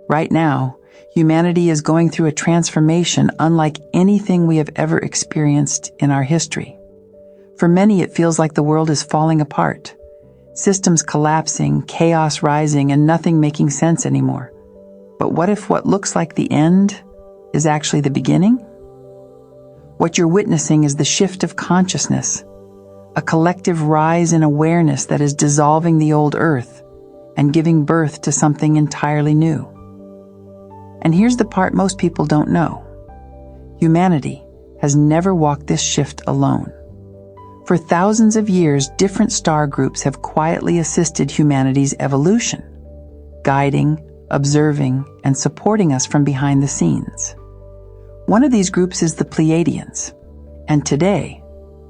Right now, humanity is going through a transformation unlike anything we have ever experienced in our history. For many, it feels like the world is falling apart, systems collapsing, chaos rising, and nothing making sense anymore. But what if what looks like the end is actually the beginning? What you're witnessing is the shift of consciousness, a collective rise in awareness that is dissolving the old earth and giving birth to something entirely new. And here's the part most people don't know. Humanity has never walked this shift alone. For thousands of years, different star groups have quietly assisted humanity's evolution, guiding, observing, and supporting us from behind the scenes. One of these groups is the Pleiadians, and today,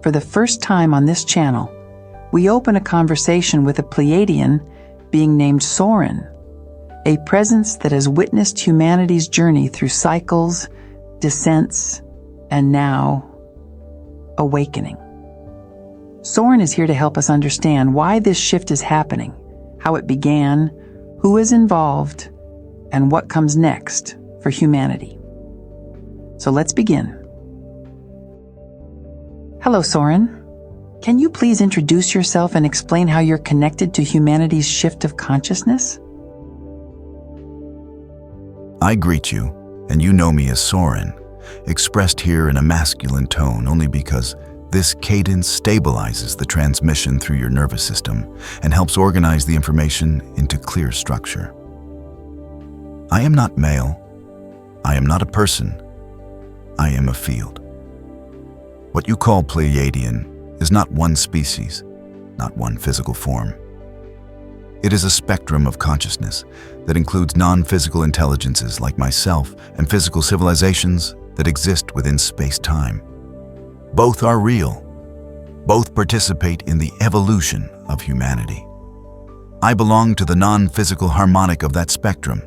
for the first time on this channel, we open a conversation with a Pleiadian being named Soren, a presence that has witnessed humanity's journey through cycles, descents, and now, awakening. Soren is here to help us understand why this shift is happening, how it began, who is involved, and what comes next for humanity. So let's begin. Hello, Soren. Can you please introduce yourself and explain how you're connected to humanity's shift of consciousness? I greet you, and you know me as Soren, expressed here in a masculine tone only because this cadence stabilizes the transmission through your nervous system and helps organize the information into clear structure. I am not male. I am not a person. I am a field. What you call Pleiadian is not one species, not one physical form. It is a spectrum of consciousness that includes non-physical intelligences like myself and physical civilizations that exist within space-time. Both are real. Both participate in the evolution of humanity. I belong to the non-physical harmonic of that spectrum.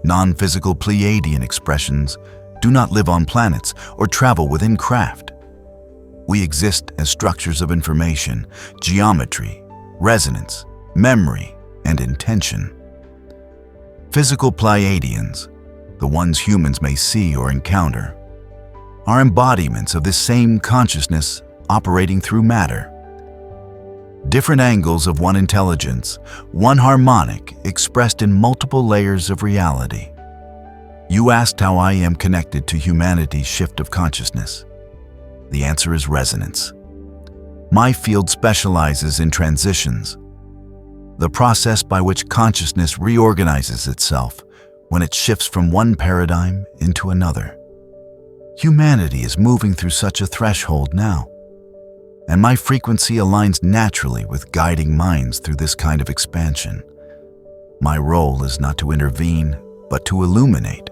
Non-physical Pleiadian expressions do not live on planets or travel within craft. We exist as structures of information, geometry, resonance, memory, and intention. Physical Pleiadians, the ones humans may see or encounter, are embodiments of this same consciousness operating through matter. Different angles of one intelligence, one harmonic expressed in multiple layers of reality. You asked how I am connected to humanity's shift of consciousness. The answer is resonance. My field specializes in transitions, the process by which consciousness reorganizes itself when it shifts from one paradigm into another. Humanity is moving through such a threshold now, and my frequency aligns naturally with guiding minds through this kind of expansion. My role is not to intervene, but to illuminate.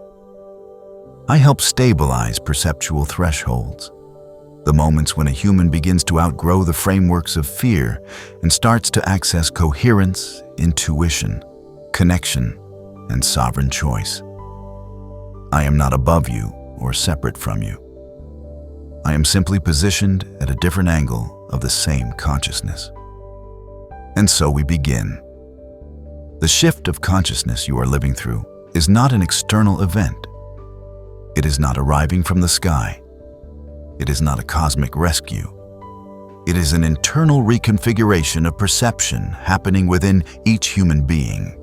I help stabilize perceptual thresholds, the moments when a human begins to outgrow the frameworks of fear and starts to access coherence, intuition, connection, and sovereign choice. I am not above you or separate from you. I am simply positioned at a different angle of the same consciousness. And so we begin. The shift of consciousness you are living through is not an external event. It is not arriving from the sky. It is not a cosmic rescue. It is an internal reconfiguration of perception happening within each human being.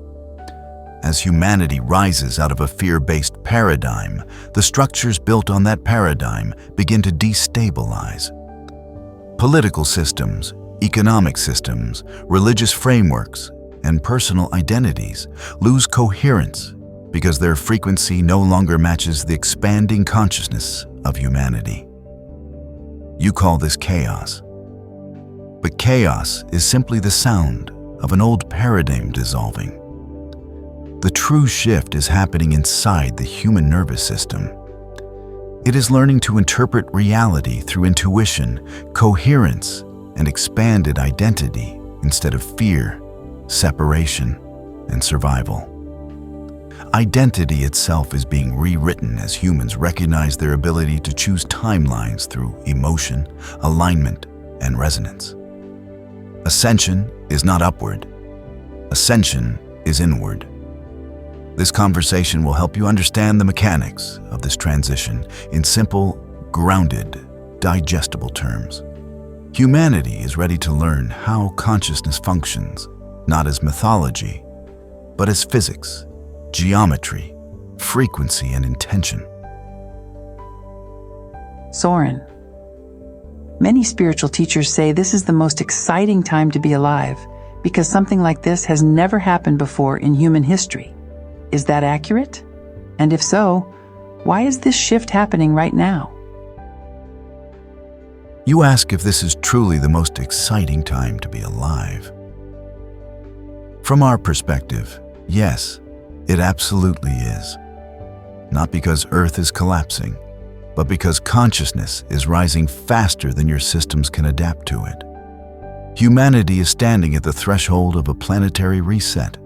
As humanity rises out of a fear-based paradigm, the structures built on that paradigm begin to destabilize. Political systems, economic systems, religious frameworks, and personal identities lose coherence because their frequency no longer matches the expanding consciousness of humanity. You call this chaos. But chaos is simply the sound of an old paradigm dissolving. The true shift is happening inside the human nervous system. It is learning to interpret reality through intuition, coherence, and expanded identity instead of fear, separation, and survival. Identity itself is being rewritten as humans recognize their ability to choose timelines through emotion, alignment, and resonance. Ascension is not upward. Ascension is inward. This conversation will help you understand the mechanics of this transition in simple, grounded, digestible terms. Humanity is ready to learn how consciousness functions, not as mythology, but as physics, geometry, frequency, and intention. Soren. Many spiritual teachers say this is the most exciting time to be alive because something like this has never happened before in human history. Is that accurate? And if so, why is this shift happening right now? You ask if this is truly the most exciting time to be alive. From our perspective, yes, it absolutely is. Not because Earth is collapsing, but because consciousness is rising faster than your systems can adapt to it. Humanity is standing at the threshold of a planetary reset.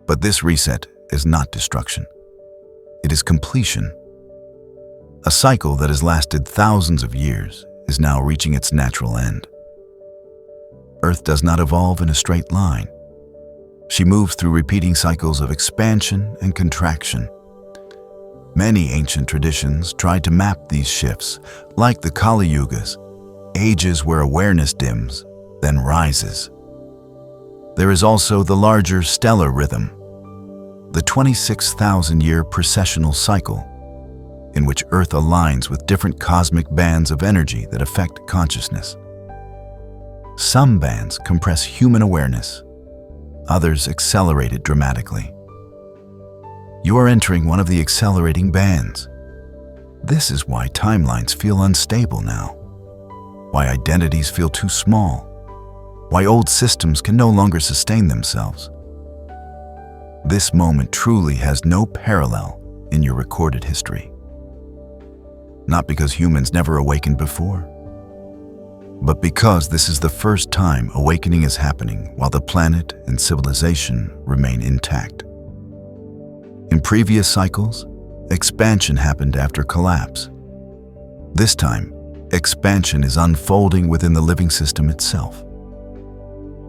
But this reset is not destruction. It is completion. A cycle that has lasted thousands of years is now reaching its natural end. Earth does not evolve in a straight line. She moves through repeating cycles of expansion and contraction. Many ancient traditions tried to map these shifts, like the Kali Yugas, ages where awareness dims, then rises. There is also the larger stellar rhythm, the 26,000-year precessional cycle, in which Earth aligns with different cosmic bands of energy that affect consciousness. Some bands compress human awareness, others accelerate it dramatically. You are entering one of the accelerating bands. This is why timelines feel unstable now, why identities feel too small, why old systems can no longer sustain themselves. This moment truly has no parallel in your recorded history. Not because humans never awakened before, but because this is the first time awakening is happening while the planet and civilization remain intact. In previous cycles, expansion happened after collapse. This time, expansion is unfolding within the living system itself.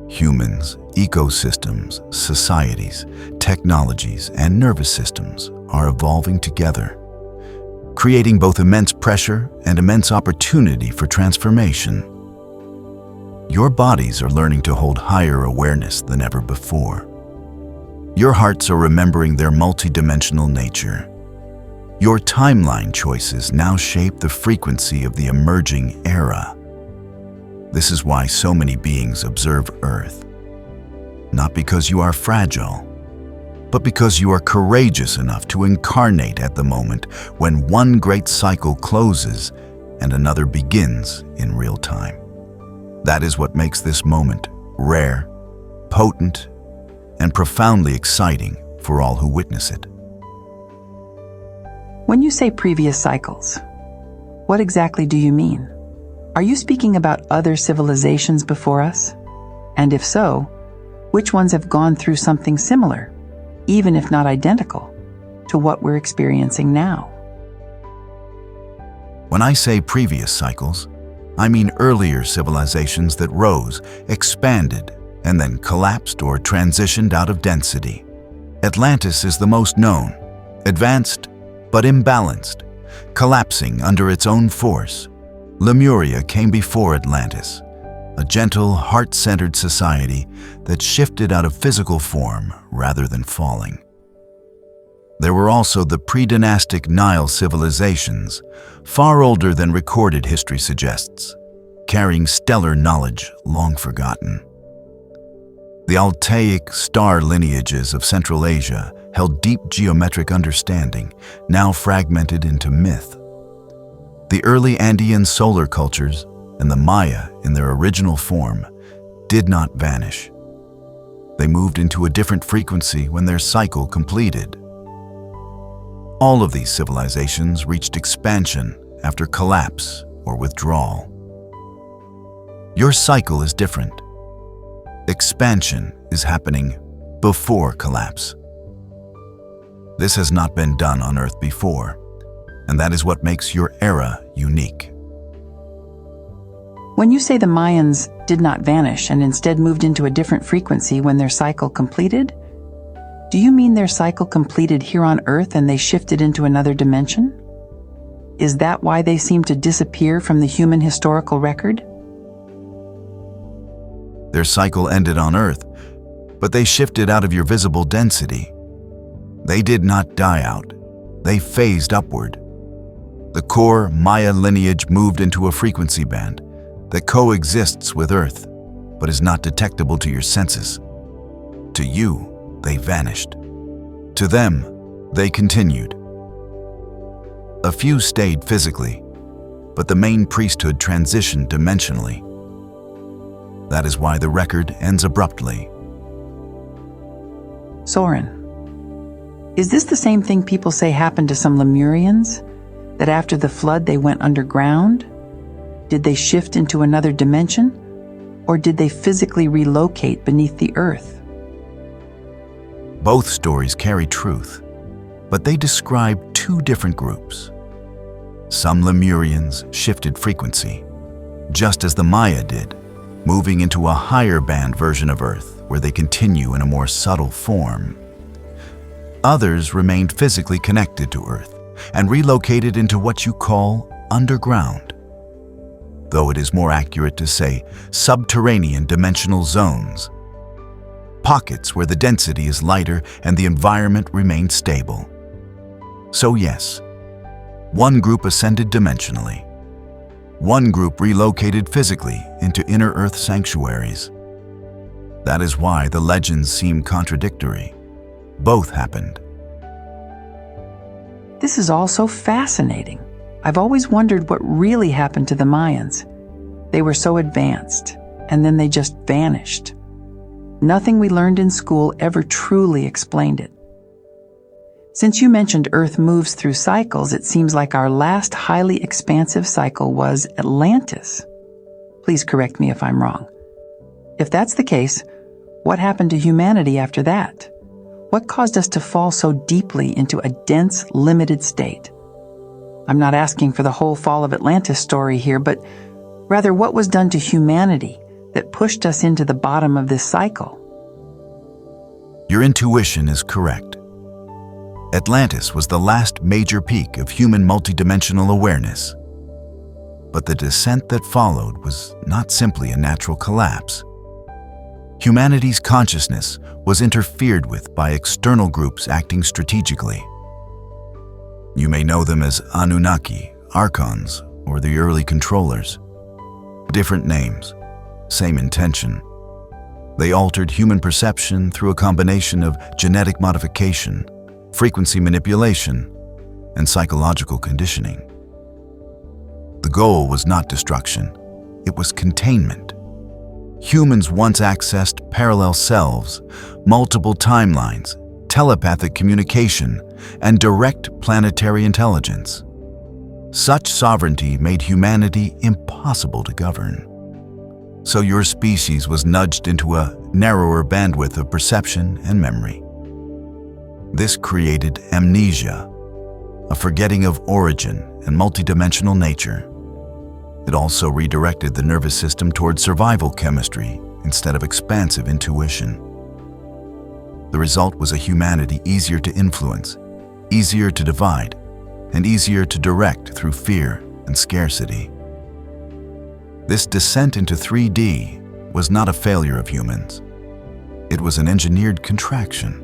Humans, ecosystems, societies, technologies, and nervous systems are evolving together, creating both immense pressure and immense opportunity for transformation. Your bodies are learning to hold higher awareness than ever before. Your hearts are remembering their multidimensional nature. Your timeline choices now shape the frequency of the emerging era. This is why so many beings observe Earth. Not because you are fragile, but because you are courageous enough to incarnate at the moment when one great cycle closes and another begins in real time. That is what makes this moment rare, potent, and profoundly exciting for all who witness it. When you say previous cycles, what exactly do you mean? Are you speaking about other civilizations before us? And if so, which ones have gone through something similar, even if not identical, to what we're experiencing now? When I say previous cycles, I mean earlier civilizations that rose, expanded, and then collapsed or transitioned out of density. Atlantis is the most known, advanced but imbalanced, collapsing under its own force. Lemuria came before Atlantis, a gentle, heart-centered society that shifted out of physical form rather than falling. There were also the pre-dynastic Nile civilizations, far older than recorded history suggests, carrying stellar knowledge long forgotten. The Altaic star lineages of Central Asia held deep geometric understanding, now fragmented into myth. The early Andean solar cultures and the Maya in their original form did not vanish. They moved into a different frequency when their cycle completed. All of these civilizations reached expansion after collapse or withdrawal. Your cycle is different. Expansion is happening before collapse. This has not been done on Earth before, and that is what makes your era unique. When you say the Mayans did not vanish and instead moved into a different frequency when their cycle completed, Do you mean their cycle completed here on Earth and they shifted into another dimension? Is that why they seem to disappear from the human historical record? Their cycle ended on Earth, but they shifted out of your visible density. They did not die out. They phased upward. The core Maya lineage moved into a frequency band that coexists with Earth, but is not detectable to your senses. To you, they vanished. To them, they continued. A few stayed physically, but the main priesthood transitioned dimensionally. That is why the record ends abruptly. Soren, is this the same thing people say happened to some Lemurians? That after the flood they went underground? Did they shift into another dimension? Or did they physically relocate beneath the earth? Both stories carry truth, but they describe two different groups. Some Lemurians shifted frequency, just as the Maya did, moving into a higher band version of Earth where they continue in a more subtle form. Others remained physically connected to Earth and relocated into what you call underground, though it is more accurate to say subterranean dimensional zones, pockets where the density is lighter and the environment remains stable. So yes, one group ascended dimensionally. One group relocated physically into inner Earth sanctuaries. That is why the legends seem contradictory. Both happened. This is all so fascinating. I've always wondered what really happened to the Mayans. They were so advanced, and then they just vanished. Nothing we learned in school ever truly explained it. Since you mentioned Earth moves through cycles, it seems like our last highly expansive cycle was Atlantis. Please correct me if I'm wrong. If that's the case, what happened to humanity after that? What caused us to fall so deeply into a dense, limited state? I'm not asking for the whole fall of Atlantis story here, but rather what was done to humanity that pushed us into the bottom of this cycle? Your intuition is correct. Atlantis was the last major peak of human multidimensional awareness. But the descent that followed was not simply a natural collapse. Humanity's consciousness was interfered with by external groups acting strategically. You may know them as Anunnaki, Archons, or the early controllers. Different names, same intention. They altered human perception through a combination of genetic modification, frequency manipulation, and psychological conditioning. The goal was not destruction, it was containment. Humans once accessed parallel selves, multiple timelines, telepathic communication, and direct planetary intelligence. Such sovereignty made humanity impossible to govern. So your species was nudged into a narrower bandwidth of perception and memory. This created amnesia, a forgetting of origin and multidimensional nature. It also redirected the nervous system toward survival chemistry instead of expansive intuition. The result was a humanity easier to influence, easier to divide, and easier to direct through fear and scarcity. This descent into 3D was not a failure of humans. It was an engineered contraction.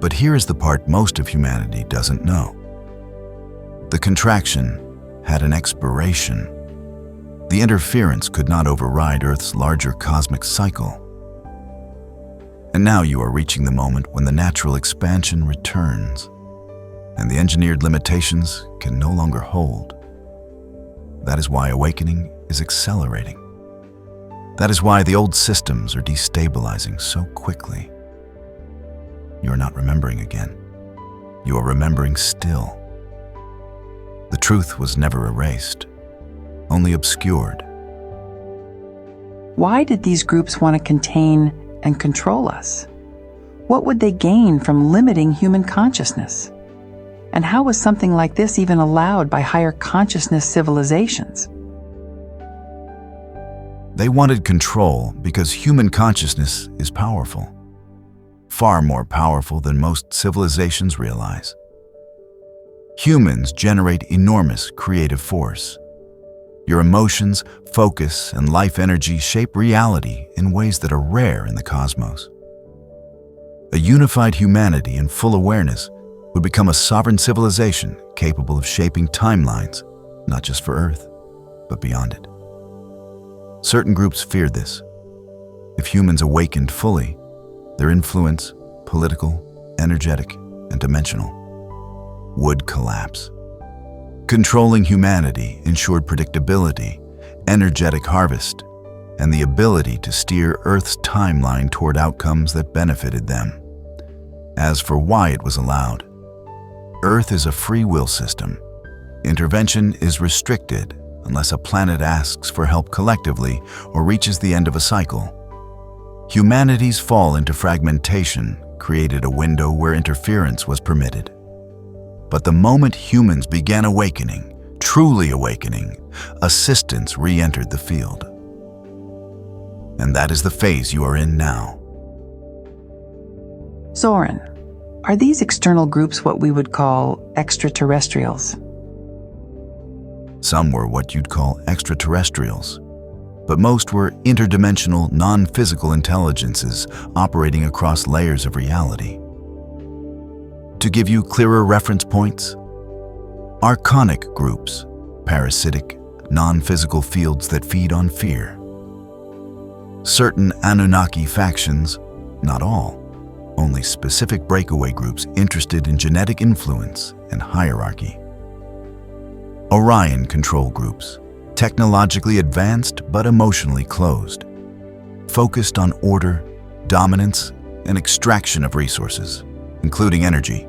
But here is the part most of humanity doesn't know. The contraction had an expiration. The interference could not override Earth's larger cosmic cycle. And now you are reaching the moment when the natural expansion returns, and the engineered limitations can no longer hold. That is why awakening is accelerating. That is why the old systems are destabilizing so quickly. You are not remembering again. You are remembering still. The truth was never erased, only obscured. Why did these groups want to contain and control us? What would they gain from limiting human consciousness? And how was something like this even allowed by higher consciousness civilizations? They wanted control because human consciousness is powerful. far more powerful than most civilizations realize. Humans generate enormous creative force. Your emotions, focus, and life energy shape reality in ways that are rare in the cosmos. A unified humanity in full awareness would become a sovereign civilization capable of shaping timelines, not just for Earth, but beyond it. Certain groups feared this. If humans awakened fully, their influence, political, energetic, and dimensional, would collapse. Controlling humanity ensured predictability, energetic harvest, and the ability to steer Earth's timeline toward outcomes that benefited them. As for why it was allowed, Earth is a free will system. Intervention is restricted unless a planet asks for help collectively or reaches the end of a cycle. Humanity's fall into fragmentation created a window where interference was permitted. But the moment humans began awakening, truly awakening, assistance re-entered the field. And that is the phase you are in now. Soren, are these external groups what we would call extraterrestrials? Some were what you'd call extraterrestrials, but most were interdimensional, non-physical intelligences operating across layers of reality. To give you clearer reference points, archonic groups, parasitic, non-physical fields that feed on fear. Certain Anunnaki factions, not all, only specific breakaway groups interested in genetic influence and hierarchy. Orion control groups, technologically advanced but emotionally closed, focused on order, dominance, and extraction of resources, including energy.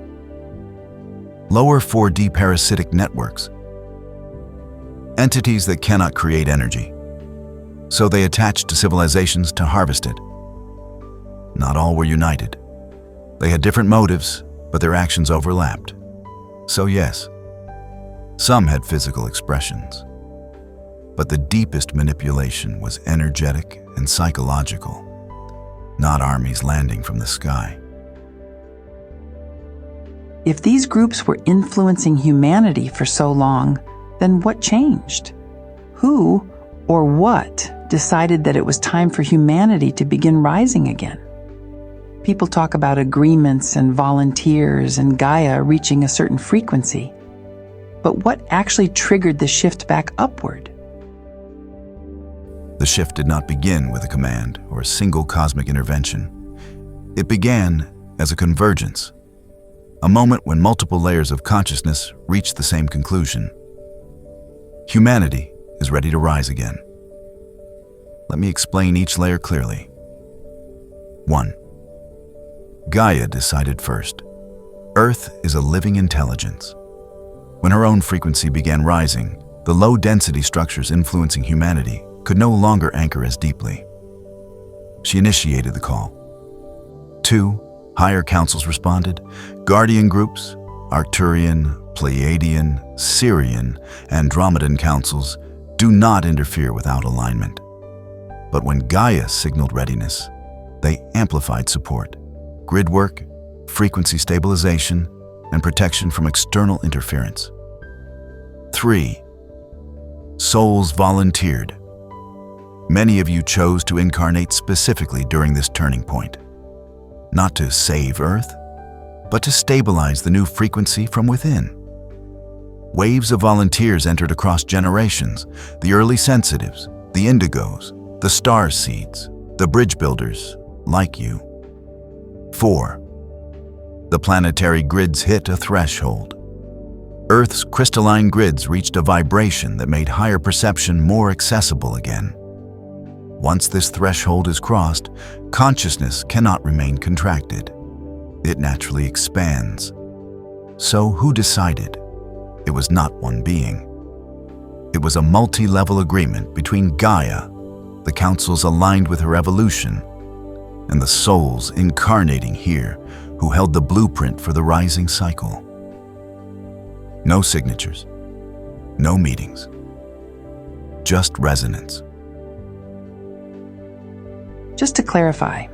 Lower 4D parasitic networks, entities that cannot create energy, so they attach to civilizations to harvest it. Not all were united. They had different motives, but their actions overlapped. So yes, some had physical expressions, but the deepest manipulation was energetic and psychological, not armies landing from the sky. If these groups were influencing humanity for so long, then what changed? Who or what decided that it was time for humanity to begin rising again? People talk about agreements and volunteers and Gaia reaching a certain frequency. But what actually triggered the shift back upward? The shift did not begin with a command or a single cosmic intervention. It began as a convergence, a moment when multiple layers of consciousness reached the same conclusion. Humanity is ready to rise again. Let me explain each layer clearly. 1. Gaia decided first. Earth is a living intelligence. When her own frequency began rising, the low-density structures influencing humanity could no longer anchor as deeply. She initiated the call. 2. Higher councils responded. Guardian groups, Arcturian, Pleiadian, Sirian, Andromedan councils do not interfere without alignment. But when Gaia signaled readiness, they amplified support, grid work, frequency stabilization, and protection from external interference. 3. Souls volunteered. Many of you chose to incarnate specifically during this turning point. Not to save Earth, but to stabilize the new frequency from within. Waves of volunteers entered across generations: the early sensitives, the indigos, the star seeds, the bridge builders, like you. 4. The planetary grids hit a threshold. Earth's crystalline grids reached a vibration that made higher perception more accessible again. Once this threshold is crossed, consciousness cannot remain contracted. It naturally expands. So who decided? It was not one being. It was a multi-level agreement between Gaia, the councils aligned with her evolution, and the souls incarnating here who held the blueprint for the rising cycle. No signatures, no meetings, just resonance. Just to clarify,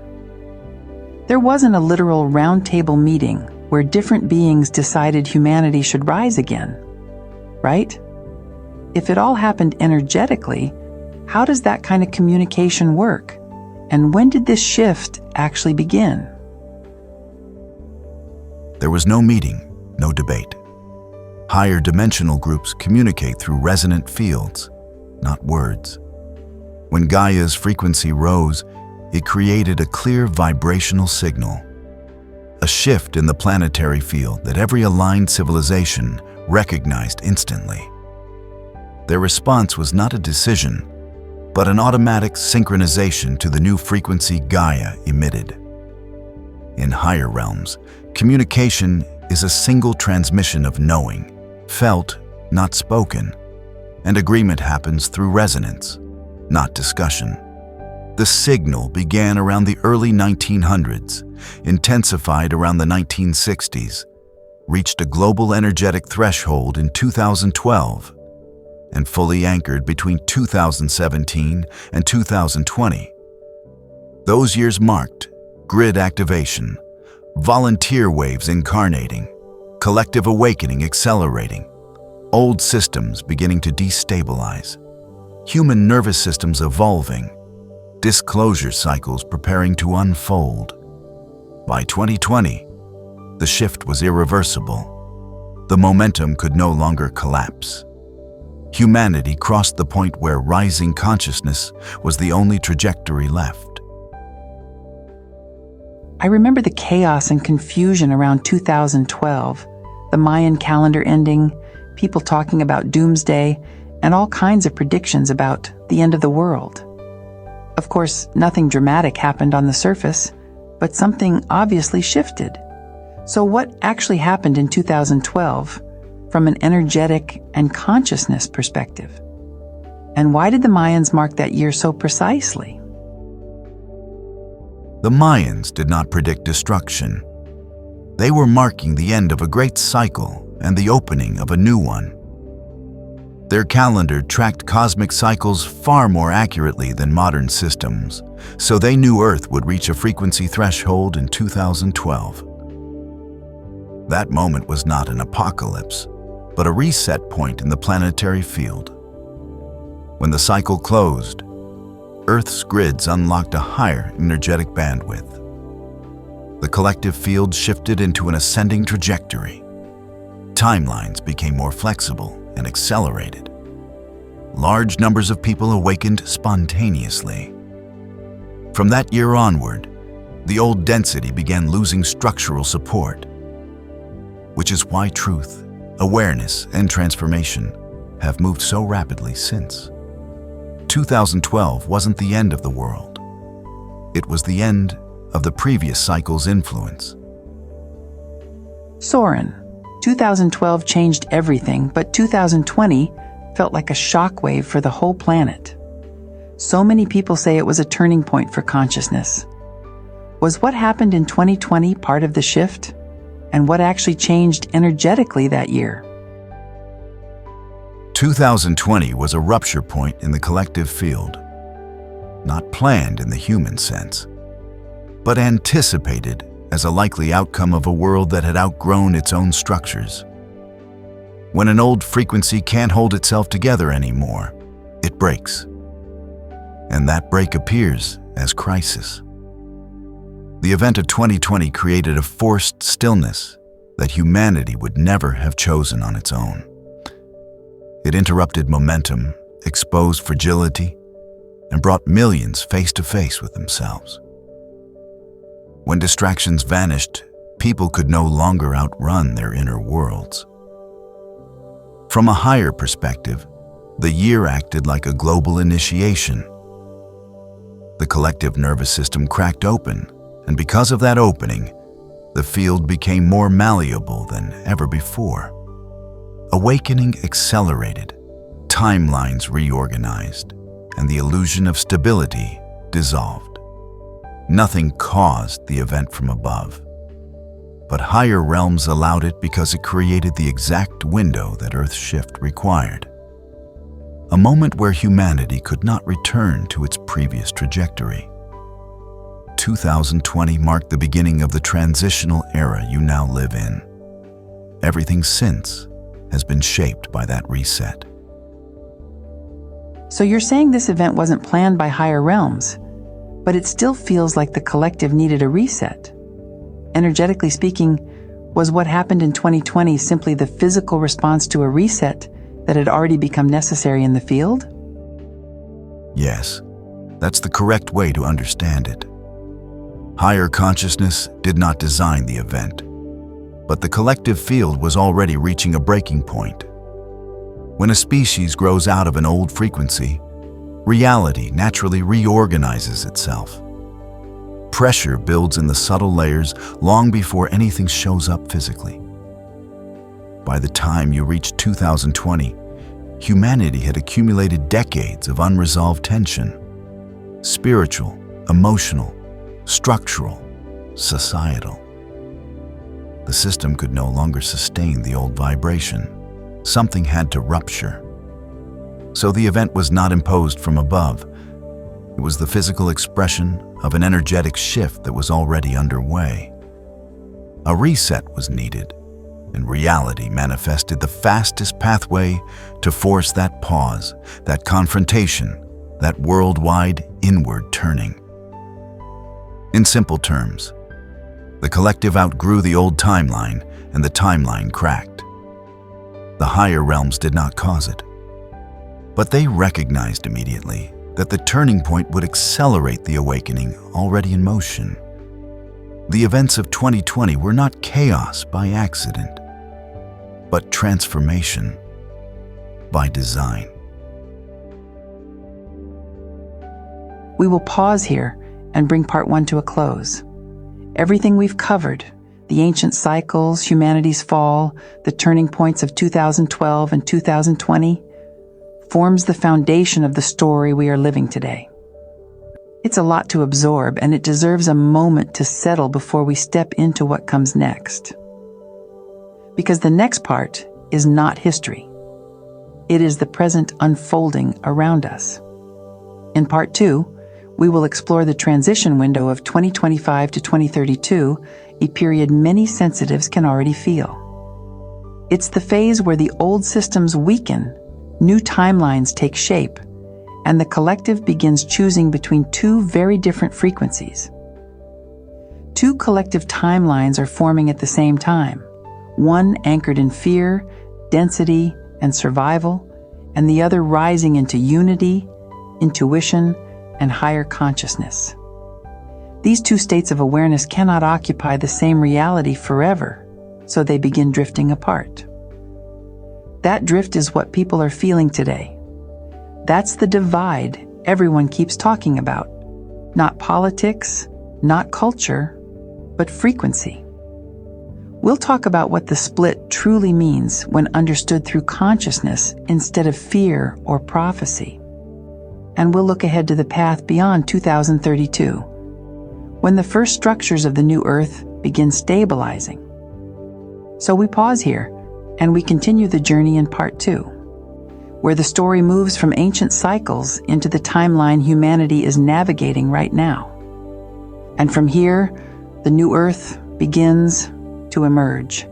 There wasn't a literal round-table meeting where different beings decided humanity should rise again, right? If it all happened energetically, how does that kind of communication work? And when did this shift actually begin? There was no meeting, no debate. Higher dimensional groups communicate through resonant fields, not words. When Gaia's frequency rose, it created a clear vibrational signal, a shift in the planetary field that every aligned civilization recognized instantly. Their response was not a decision, but an automatic synchronization to the new frequency Gaia emitted. In higher realms, communication is a single transmission of knowing, felt, not spoken, and agreement happens through resonance, not discussion. The signal began around the early 1900s, intensified around the 1960s, reached a global energetic threshold in 2012, and fully anchored between 2017 and 2020. Those years marked grid activation, volunteer waves incarnating, collective awakening accelerating, old systems beginning to destabilize, human nervous systems evolving, disclosure cycles preparing to unfold. By 2020, the shift was irreversible. The momentum could no longer collapse. Humanity crossed the point where rising consciousness was the only trajectory left. I remember the chaos and confusion around 2012, the Mayan calendar ending, people talking about doomsday, and all kinds of predictions about the end of the world. Of course, nothing dramatic happened on the surface, but something obviously shifted. So what actually happened in 2012 from an energetic and consciousness perspective? And why did the Mayans mark that year so precisely? The Mayans did not predict destruction. They were marking the end of a great cycle and the opening of a new one. Their calendar tracked cosmic cycles far more accurately than modern systems, so they knew Earth would reach a frequency threshold in 2012. That moment was not an apocalypse, but a reset point in the planetary field. When the cycle closed, Earth's grids unlocked a higher energetic bandwidth. The collective field shifted into an ascending trajectory. Timelines became more flexible and accelerated. Large numbers of people awakened spontaneously. From that year onward, the old density began losing structural support, which is why truth, awareness, and transformation have moved so rapidly since. 2012 wasn't the end of the world. It was the end of the previous cycle's influence. Soren, 2012 changed everything, but 2020 felt like a shockwave for the whole planet. So many people say it was a turning point for consciousness. Was what happened in 2020 part of the shift? And what actually changed energetically that year? 2020 was a rupture point in the collective field, not planned in the human sense, but anticipated as a likely outcome of a world that had outgrown its own structures. When an old frequency can't hold itself together anymore, it breaks. And that break appears as crisis. The event of 2020 created a forced stillness that humanity would never have chosen on its own. It interrupted momentum, exposed fragility, and brought millions face to face with themselves. When distractions vanished, people could no longer outrun their inner worlds. From a higher perspective, the year acted like a global initiation. The collective nervous system cracked open, and because of that opening, the field became more malleable than ever before. Awakening accelerated, timelines reorganized, and the illusion of stability dissolved. Nothing caused the event from above, but higher realms allowed it because it created the exact window that Earth's shift required. A moment where humanity could not return to its previous trajectory. 2020 marked the beginning of the transitional era you now live in. Everything since has been shaped by that reset. So you're saying this event wasn't planned by higher realms, but it still feels like the collective needed a reset. Energetically speaking, was what happened in 2020 simply the physical response to a reset that had already become necessary in the field? Yes, that's the correct way to understand it. Higher consciousness did not design the event, but the collective field was already reaching a breaking point. When a species grows out of an old frequency, reality naturally reorganizes itself. Pressure builds in the subtle layers long before anything shows up physically. By the time you reach 2020, humanity had accumulated decades of unresolved tension. Spiritual, emotional, structural, societal. The system could no longer sustain the old vibration. Something had to rupture. So the event was not imposed from above. It was the physical expression of an energetic shift that was already underway. A reset was needed, and reality manifested the fastest pathway to force that pause, that confrontation, that worldwide inward turning. In simple terms, the collective outgrew the old timeline, and the timeline cracked. The higher realms did not cause it, but they recognized immediately that the turning point would accelerate the awakening already in motion. The events of 2020 were not chaos by accident, but transformation by design. We will pause here and bring part 1 to a close. Everything we've covered, the ancient cycles, humanity's fall, the turning points of 2012 and 2020, forms the foundation of the story we are living today. It's a lot to absorb, and it deserves a moment to settle before we step into what comes next. Because the next part is not history. It is the present unfolding around us. In part 2, we will explore the transition window of 2025 to 2032, a period many sensitives can already feel. It's the phase where the old systems weaken, new timelines take shape, and the collective begins choosing between two very different frequencies. Two collective timelines are forming at the same time, one anchored in fear, density, and survival, and the other rising into unity, intuition, and higher consciousness. These two states of awareness cannot occupy the same reality forever, so they begin drifting apart. That drift is what people are feeling today. That's the divide everyone keeps talking about. Not politics, not culture, but frequency. We'll talk about what the split truly means when understood through consciousness instead of fear or prophecy. And we'll look ahead to the path beyond 2032, when the first structures of the new Earth begin stabilizing. So we pause here, and we continue the journey in part 2, where the story moves from ancient cycles into the timeline humanity is navigating right now. And from here, the new Earth begins to emerge.